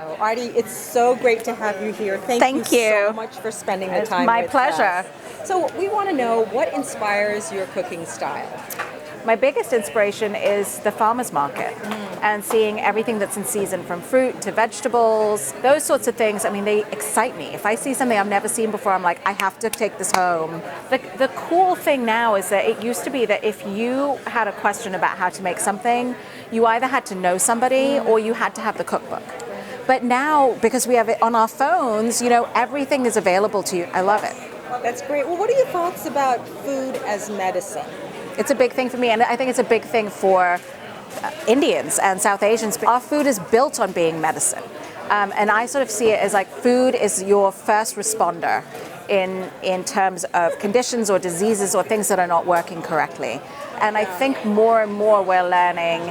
Oh, Aarti, it's so great to have you here. Thank you so much for spending the time with us. It's my pleasure. So we want to know what inspires your cooking style. My biggest inspiration is the farmer's market and seeing everything that's in season, from fruit to vegetables, those sorts of things. I mean, they excite me. If I see something I've never seen before, I'm like, I have to take this home. The cool thing now is that it used to be that if you had a question about how to make something, you either had to know somebody or you had to have the cookbook. But now, because we have it on our phones, everything is available to you. I love it. That's great. Well, what are your thoughts about food as medicine? It's a big thing for me, and I think it's a big thing for Indians and South Asians. Our food is built on being medicine. And I sort of see it as like food is your first responder in terms of conditions or diseases or things that are not working correctly. And I think more and more we're learning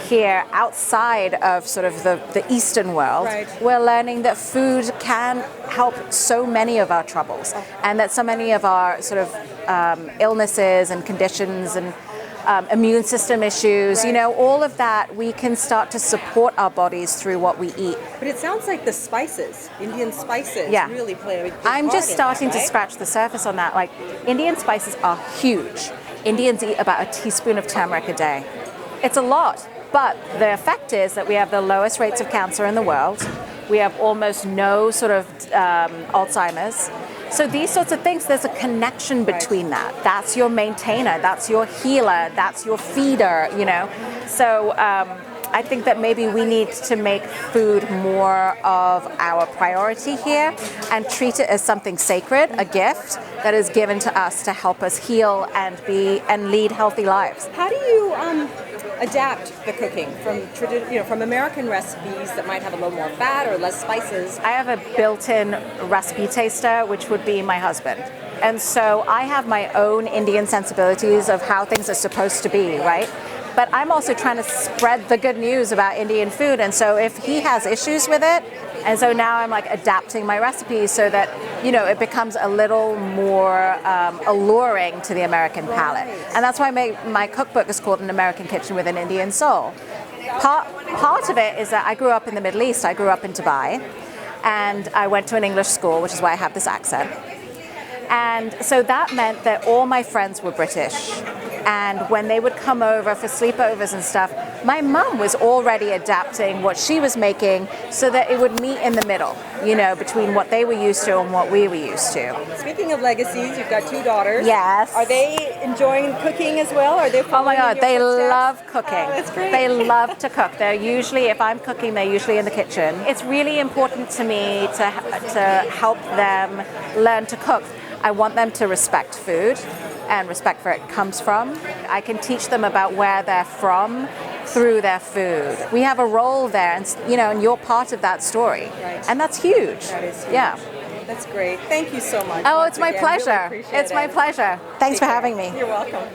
here outside of sort of the Eastern world, we're learning that food can help so many of our troubles, and that so many of our sort of illnesses and conditions and immune system issues, all of that, we can start to support our bodies through what we eat. But it sounds like the spices, Indian spices, really play a big part I'm just starting in that, to scratch the surface on that. Like, Indian spices are huge. Indians eat about a teaspoon of turmeric a day. It's a lot, but the effect is that we have the lowest rates of cancer in the world. We have almost no sort of Alzheimer's. So these sorts of things, there's a connection between that. That's your maintainer, that's your healer, that's your feeder, So I think that maybe we need to make food more of our priority here and treat it as something sacred, a gift that is given to us to help us heal and lead healthy lives. How do you adapt the cooking from American recipes that might have a little more fat or less spices? I have a built-in recipe taster, which would be my husband. And so I have my own Indian sensibilities of how things are supposed to be, right? But I'm also trying to spread the good news about Indian food. And so if he has issues with it, and so now I'm like adapting my recipes so that, it becomes a little more alluring to the American palate. And that's why my cookbook is called An American Kitchen with an Indian Soul. Part of it is that I grew up in the Middle East. I grew up in Dubai, and I went to an English school, which is why I have this accent. And so that meant that all my friends were British. And when they would come over for sleepovers and stuff, my mum was already adapting what she was making so that it would meet in the middle, between what they were used to and what we were used to. Speaking of legacies, you've got 2 daughters. Yes. Are they enjoying cooking as well? Are they following Oh my God, they footsteps? love cooking. Oh, that's great. They love to cook. If I'm cooking, they're usually in the kitchen. It's really important to me to help them learn to cook. I want them to respect food and respect where it comes from. I can teach them about where they're from through their food. We have a role there, and you're part of that story. Right. And that's huge. That is huge. Yeah. That's great. Thank you so much. Oh, it's my pleasure. Really appreciate It's my pleasure. Thanks for having me. You're welcome.